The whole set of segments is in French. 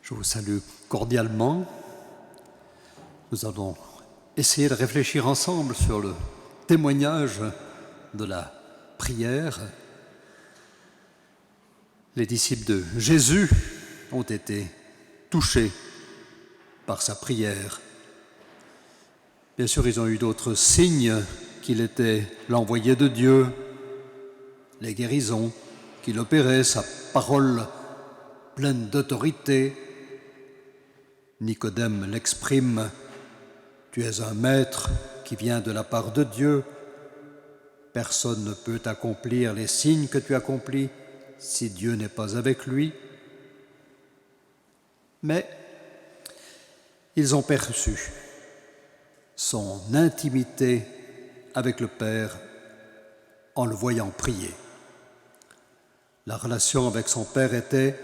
Je vous salue cordialement. Nous allons essayer de réfléchir ensemble sur le témoignage de la prière. Les disciples de Jésus ont été touchés par sa prière. Bien sûr, ils ont eu d'autres signes qu'il était l'envoyé de Dieu, les guérisons qu'il opérait, sa parole pleine d'autorité. Nicodème l'exprime, tu es un maître qui vient de la part de Dieu. Personne ne peut accomplir les signes que tu accomplis si Dieu n'est pas avec lui. Mais ils ont perçu son intimité avec le Père en le voyant prier. La relation avec son Père était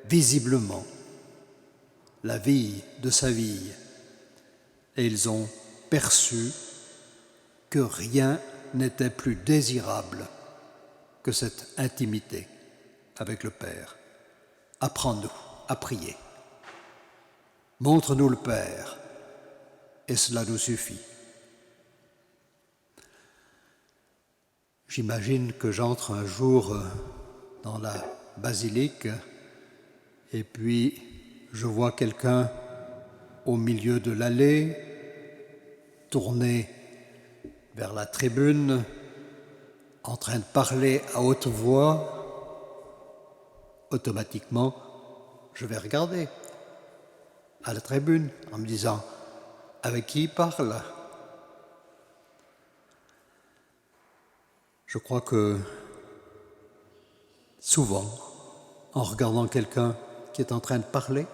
visiblement la vie de sa vie. Et ils ont perçu que rien n'était plus désirable que cette intimité avec le Père. Apprends-nous à prier. Montre-nous le Père, et cela nous suffit. J'imagine que j'entre un jour dans la basilique et puis je vois quelqu'un au milieu de l'allée, tourné vers la tribune, en train de parler à haute voix. Automatiquement, je vais regarder à la tribune en me disant « Avec qui il parle ?» Je crois que souvent, en regardant quelqu'un qui est en train de parler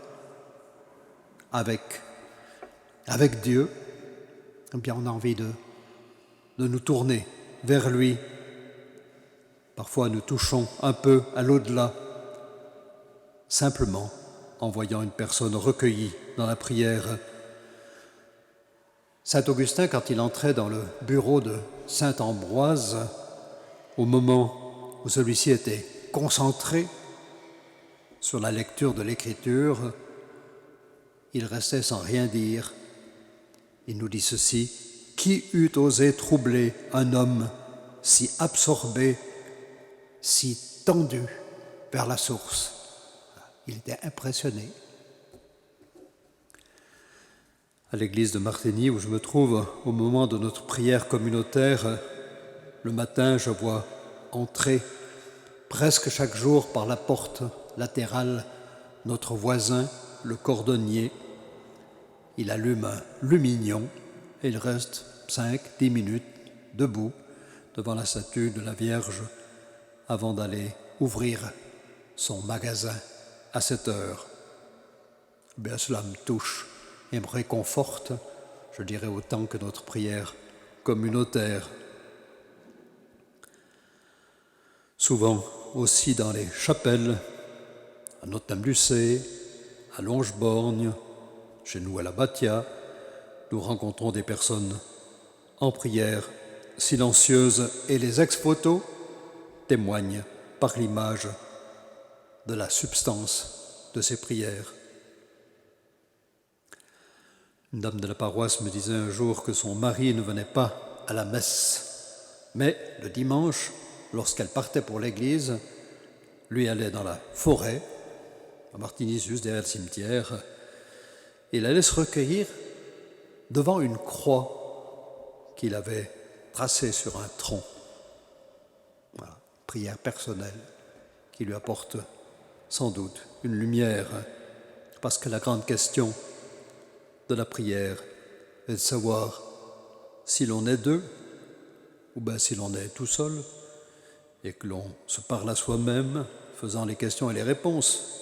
avec Dieu, eh bien on a envie de nous tourner vers lui. Parfois nous touchons un peu à l'au-delà, simplement en voyant une personne recueillie dans la prière. Saint Augustin, quand il entrait dans le bureau de saint Ambroise, au moment où celui-ci était concentré sur la lecture de l'Écriture, il restait sans rien dire. Il nous dit ceci, « Qui eût osé troubler un homme si absorbé, si tendu vers la source ?» Il était impressionné. À l'église de Martigny, où je me trouve, au moment de notre prière communautaire, le matin, je vois entrer presque chaque jour par la porte latérale notre voisin, le cordonnier. Il allume un lumignon et il reste 5-10 minutes debout devant la statue de la Vierge avant d'aller ouvrir son magasin à cette heure. Bien, cela me touche et me réconforte, je dirais autant que notre prière communautaire. Souvent aussi dans les chapelles, à Notre-Dame-du-Cé, à Longeborgne, chez nous à la Batia, nous rencontrons des personnes en prière silencieuse et les ex-photos témoignent par l'image de la substance de ces prières. Une dame de la paroisse me disait un jour que son mari ne venait pas à la messe, mais le dimanche, lorsqu'elle partait pour l'église, lui allait dans la forêt, à Martigny, juste derrière le cimetière, et il allait se recueillir devant une croix qu'il avait tracée sur un tronc. Voilà, prière personnelle qui lui apporte sans doute une lumière, parce que la grande question de la prière est de savoir si l'on est deux ou bien si l'on est tout seul et que l'on se parle à soi-même, faisant les questions et les réponses.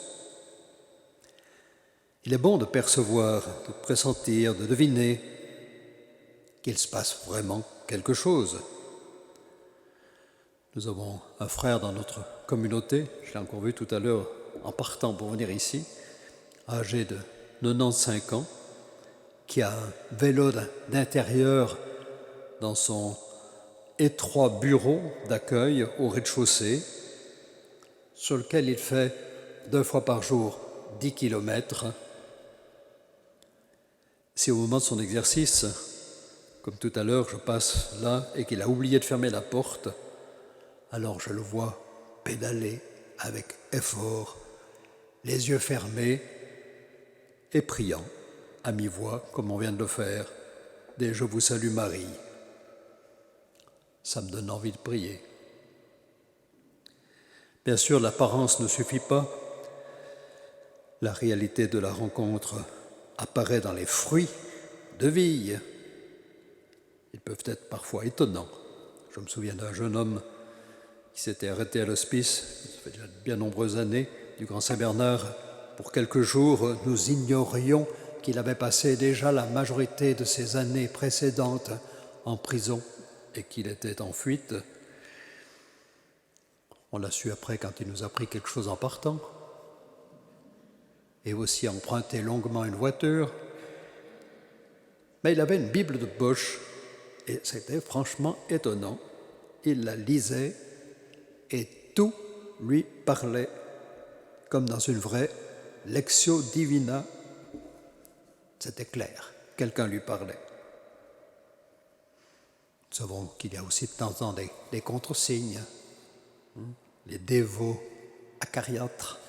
Il est bon de percevoir, de pressentir, de deviner qu'il se passe vraiment quelque chose. Nous avons un frère dans notre communauté, je l'ai encore vu tout à l'heure en partant pour venir ici, âgé de 95 ans, qui a un vélo d'intérieur dans son étroit bureau d'accueil au rez-de-chaussée, sur lequel il fait 2 fois par jour 10 kilomètres. Si au moment de son exercice, comme tout à l'heure, je passe là et qu'il a oublié de fermer la porte, alors je le vois pédaler avec effort, les yeux fermés et priant à mi-voix, comme on vient de le faire, des « Je vous salue Marie ». Ça me donne envie de prier. Bien sûr, l'apparence ne suffit pas. La réalité de la rencontre apparaît dans les fruits de vie. Ils peuvent être parfois étonnants. Je me souviens d'un jeune homme qui s'était arrêté à l'hospice, ça fait déjà de bien nombreuses années, du Grand Saint-Bernard. Pour quelques jours, nous ignorions qu'il avait passé déjà la majorité de ses années précédentes en prison et qu'il était en fuite. On l'a su après quand il nous a pris quelque chose en partant et aussi emprunté longuement une voiture. Mais il avait une Bible de poche et c'était franchement étonnant. Il la lisait et tout lui parlait comme dans une vraie Lectio Divina. C'était clair, quelqu'un lui parlait. Nous savons qu'il y a aussi de temps en temps des contre-signes, les dévots acariâtres.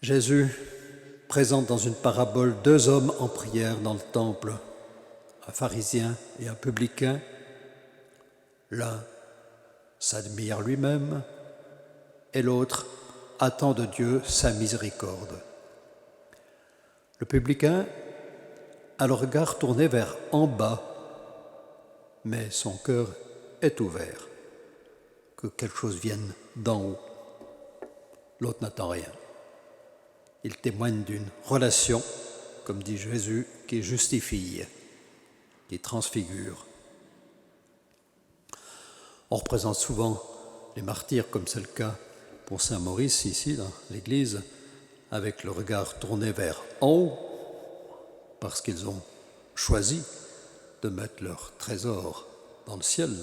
Jésus présente dans une parabole 2 hommes en prière dans le temple, un pharisien et un publicain. L'un s'admire lui-même et l'autre attend de Dieu sa miséricorde. Le publicain a le regard tourné vers en bas, mais son cœur est ouvert, que quelque chose vienne d'en haut. L'autre n'attend rien. Il témoigne d'une relation, comme dit Jésus, qui justifie, qui transfigure. On représente souvent les martyrs, comme c'est le cas pour Saint Maurice, ici, dans l'Église, avec le regard tourné vers en haut, parce qu'ils ont choisi de mettre leur trésor dans le ciel.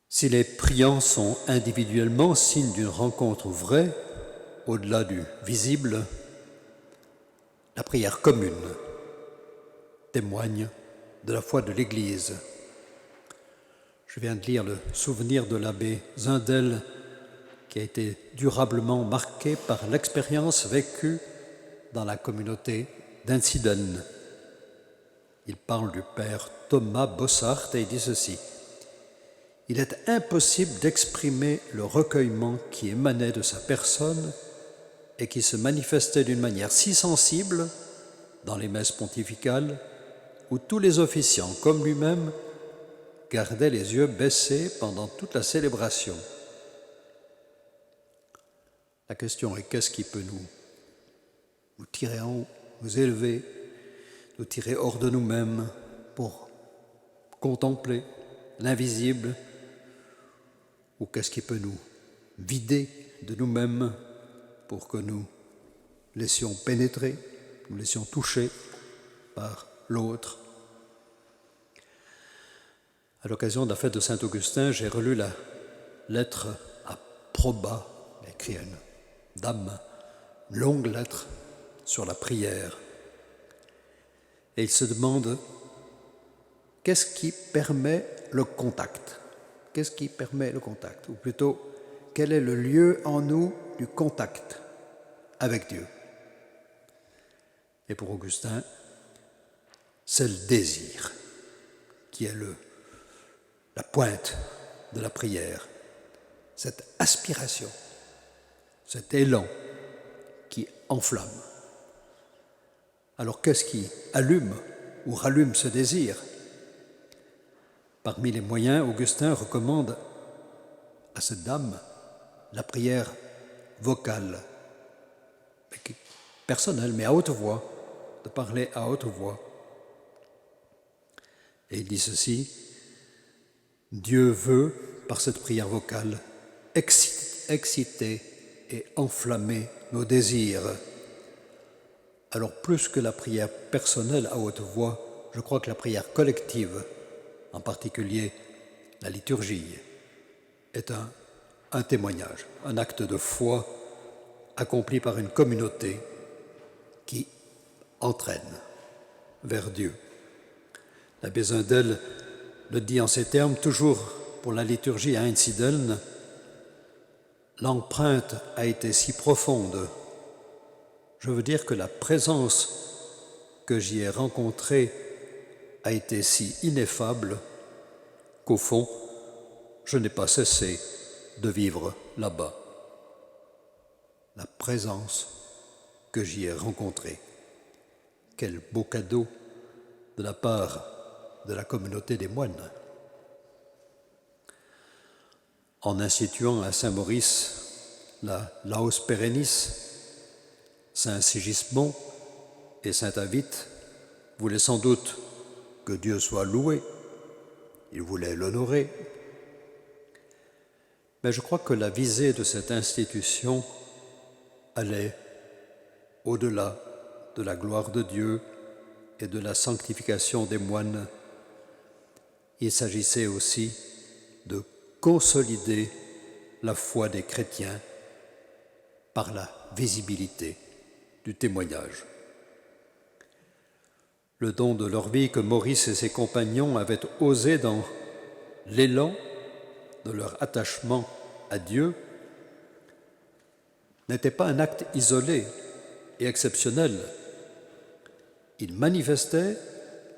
Si les priants sont individuellement signes d'une rencontre vraie, au-delà du visible, la prière commune témoigne de la foi de l'Église. Je viens de lire le souvenir de l'abbé Zindel, qui a été durablement marqué par l'expérience vécue dans la communauté d'Einsiedeln. Il parle du père Thomas Bossart et il dit ceci: « Il est impossible d'exprimer le recueillement qui émanait de sa personne et qui se manifestait d'une manière si sensible dans les messes pontificales où tous les officiants, comme lui-même, gardaient les yeux baissés pendant toute la célébration. » La question est, qu'est-ce qui peut nous tirer en haut, nous élever, nous tirer hors de nous-mêmes pour contempler l'invisible, ou qu'est-ce qui peut nous vider de nous-mêmes pour que nous laissions pénétrer, nous laissions toucher par l'autre. À l'occasion de la fête de Saint-Augustin, j'ai relu la lettre à Proba, écrit à une dame, une longue lettre sur la prière. Et il se demande qu'est-ce qui permet le contact ? Qu'est-ce qui permet le contact ? Ou plutôt, quel est le lieu en nous du contact avec Dieu ? Et pour Augustin, c'est le désir qui est la pointe de la prière, cette aspiration, cet élan qui enflamme. Alors qu'est-ce qui allume ou rallume ce désir ? Parmi les moyens, Augustin recommande à cette dame la prière vocale, personnelle, mais à haute voix, de parler à haute voix. Et il dit ceci: Dieu veut, par cette prière vocale, exciter et enflammer nos désirs. Alors plus que la prière personnelle à haute voix, je crois que la prière collective, en particulier la liturgie, est un témoignage, un acte de foi accompli par une communauté qui entraîne vers Dieu. L'abbé Zundel le dit en ces termes, toujours pour la liturgie à Einsiedeln, l'empreinte a été si profonde, je veux dire que la présence que j'y ai rencontrée a été si ineffable qu'au fond, je n'ai pas cessé de vivre là-bas. La présence que j'y ai rencontrée. Quel beau cadeau de la part de la communauté des moines. En instituant à Saint-Maurice la Laus Perennis, Saint Sigismond et Saint Avit voulaient sans doute que Dieu soit loué, ils voulaient l'honorer. Mais je crois que la visée de cette institution allait au-delà de la gloire de Dieu et de la sanctification des moines. Il s'agissait aussi de consolider la foi des chrétiens par la visibilité du témoignage. Le don de leur vie que Maurice et ses compagnons avaient osé dans l'élan de leur attachement à Dieu n'était pas un acte isolé et exceptionnel. Il manifestait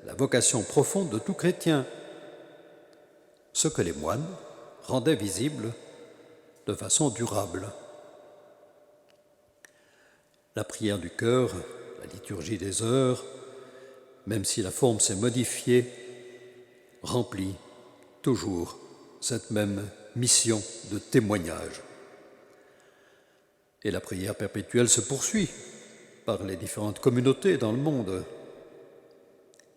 la vocation profonde de tout chrétien, ce que les moines rendaient visible de façon durable. La prière du cœur, la liturgie des heures, même si la forme s'est modifiée, remplit toujours cette même mission de témoignage. Et la prière perpétuelle se poursuit par les différentes communautés dans le monde.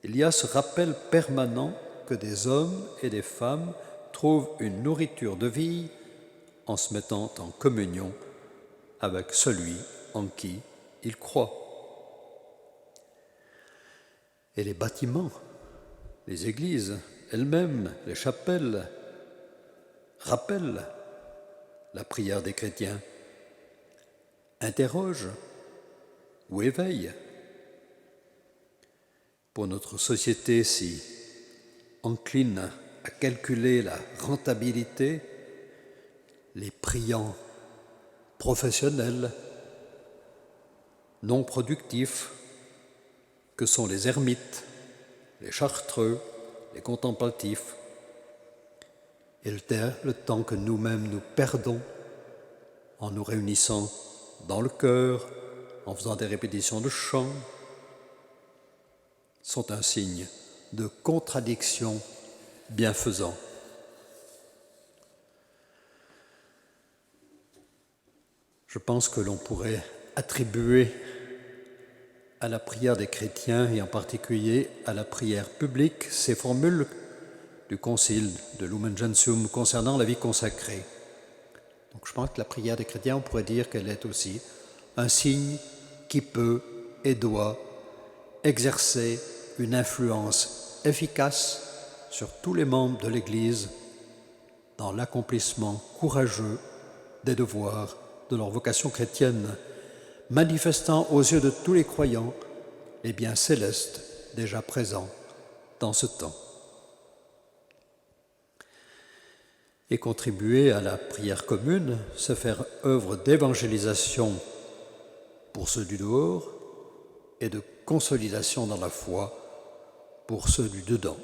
Il y a ce rappel permanent que des hommes et des femmes trouvent une nourriture de vie en se mettant en communion avec celui en qui ils croient. Et les bâtiments, les églises elles-mêmes, les chapelles, rappellent la prière des chrétiens, interrogent ou éveillent. Pour notre société si encline à calculer la rentabilité, les priants professionnels, non productifs, que sont les ermites, les chartreux, les contemplatifs, et le temps que nous-mêmes nous perdons en nous réunissant dans le chœur, en faisant des répétitions de chant, sont un signe de contradiction bienfaisant. Je pense que l'on pourrait attribuer à la prière des chrétiens, et en particulier à la prière publique, ces formules du Concile de Lumen Gentium concernant la vie consacrée. Donc je pense que la prière des chrétiens, on pourrait dire qu'elle est aussi un signe qui peut et doit exercer une influence efficace sur tous les membres de l'Église dans l'accomplissement courageux des devoirs de leur vocation chrétienne, manifestant aux yeux de tous les croyants les biens célestes déjà présents dans ce temps. Et contribuer à la prière commune, c'est faire œuvre d'évangélisation pour ceux du dehors et de consolidation dans la foi pour ceux du dedans.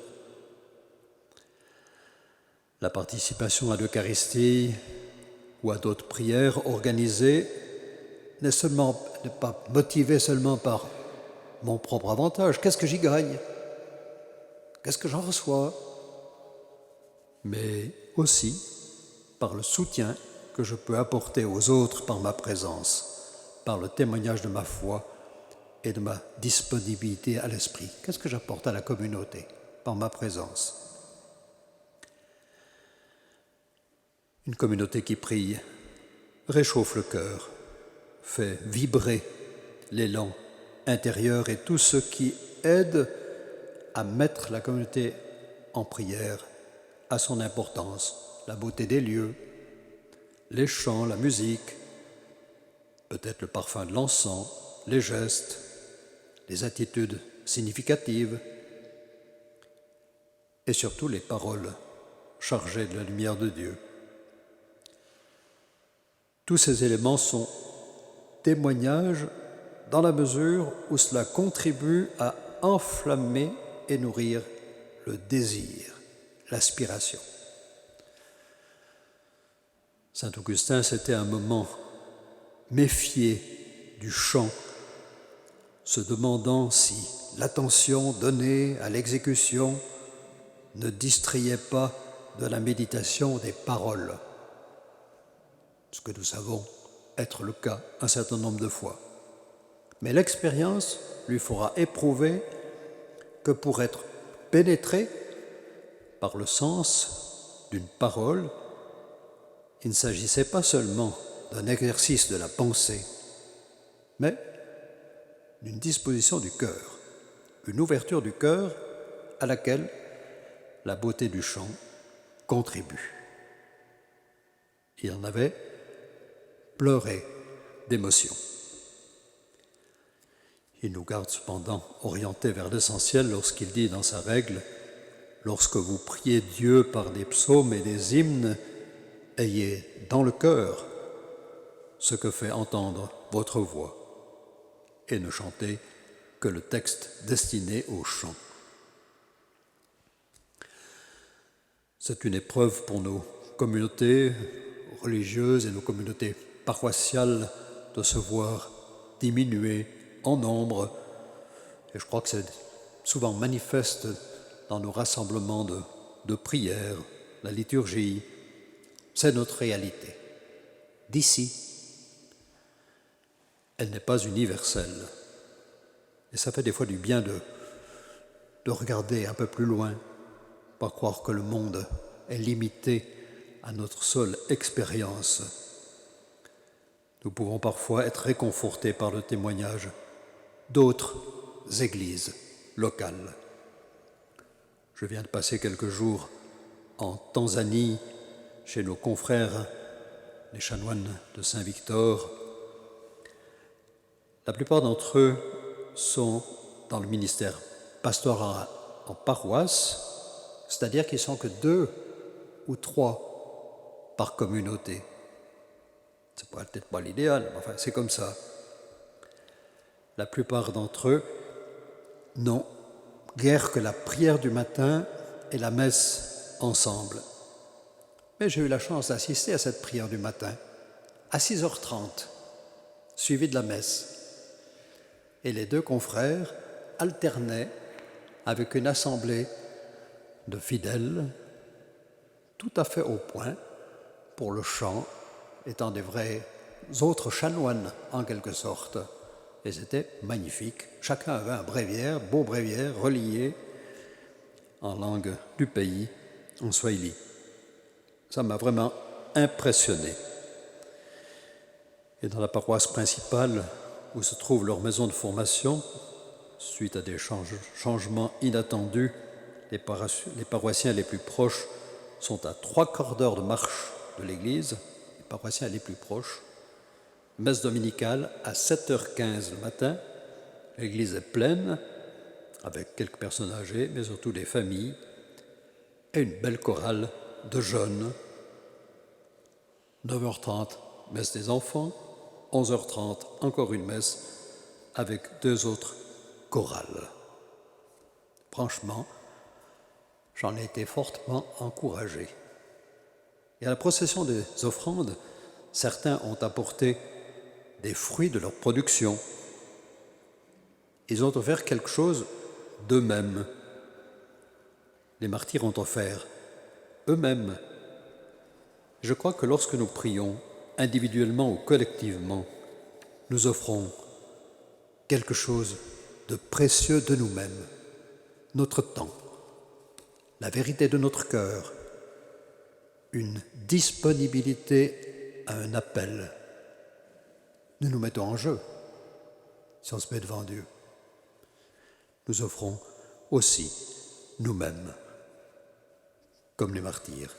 La participation à l'Eucharistie ou à d'autres prières organisées n'est pas motivée seulement par mon propre avantage. Qu'est-ce que j'y gagne? Qu'est-ce que j'en reçois? Mais aussi par le soutien que je peux apporter aux autres par ma présence, par le témoignage de ma foi et de ma disponibilité à l'esprit. Qu'est-ce que j'apporte à la communauté par ma présence? Une communauté qui prie réchauffe le cœur, fait vibrer l'élan intérieur et tout ce qui aide à mettre la communauté en prière à son importance, la beauté des lieux, les chants, la musique, peut-être le parfum de l'encens, les gestes, les attitudes significatives et surtout les paroles chargées de la lumière de Dieu. Tous ces éléments sont témoignages dans la mesure où cela contribue à enflammer et nourrir le désir, l'aspiration. Saint Augustin, c'était un moment méfié du chant, se demandant si l'attention donnée à l'exécution ne distrayait pas de la méditation des paroles, ce que nous savons être le cas un certain nombre de fois. Mais l'expérience lui fera éprouver que pour être pénétré par le sens d'une parole, il ne s'agissait pas seulement d'un exercice de la pensée, mais d'une disposition du cœur, une ouverture du cœur à laquelle la beauté du chant contribue. Il en avait pleuré d'émotion. Il nous garde cependant orientés vers l'essentiel lorsqu'il dit dans sa règle « Lorsque vous priez Dieu par des psaumes et des hymnes, ayez dans le cœur ce que fait entendre votre voix et ne chantez que le texte destiné au chant. » C'est une épreuve pour nos communautés religieuses et nos communautés paroissiales de se voir diminuer en nombre. Et je crois que c'est souvent manifeste dans nos rassemblements de prière, la liturgie. C'est notre réalité. D'ici, elle n'est pas universelle. Et ça fait des fois du bien de regarder un peu plus loin, pas croire que le monde est limité à notre seule expérience. Nous pouvons parfois être réconfortés par le témoignage d'autres églises locales. Je viens de passer quelques jours en Tanzanie chez nos confrères, les chanoines de Saint-Victor. La plupart d'entre eux sont dans le ministère pastoral en paroisse, c'est-à-dire qu'ils ne sont que 2 ou 3 par communauté. C'est peut-être pas l'idéal, mais enfin c'est comme ça. La plupart d'entre eux n'ont guère que la prière du matin et la messe ensemble. Mais j'ai eu la chance d'assister à cette prière du matin, à 6h30, suivie de la messe. Et les 2 confrères alternaient avec une assemblée de fidèles tout à fait au point pour le chant, étant des vrais autres chanoines en quelque sorte. Et c'était magnifique. Chacun avait un bréviaire, beau bréviaire, relié en langue du pays, en swahili. Ça m'a vraiment impressionné. Et dans la paroisse principale, où se trouve leur maison de formation, suite à des changements inattendus, les paroissiens les plus proches sont à 3/4 d'heure de marche de l'église, les paroissiens les plus proches. Messe dominicale à 7h15 le matin, l'église est pleine, avec quelques personnes âgées, mais surtout des familles, et une belle chorale de jeunes. 9h30, messe des enfants, 11h30, encore une messe, avec 2 autres chorales. Franchement, j'en ai été fortement encouragé. Et à la procession des offrandes, certains ont apporté des fruits de leur production. Ils ont offert quelque chose d'eux-mêmes. Les martyrs ont offert eux-mêmes. Je crois que lorsque nous prions, individuellement ou collectivement, nous offrons quelque chose de précieux de nous-mêmes, notre temps, la vérité de notre cœur, une disponibilité à un appel. Nous nous mettons en jeu si on se met devant Dieu. Nous offrons aussi nous-mêmes, comme les martyrs.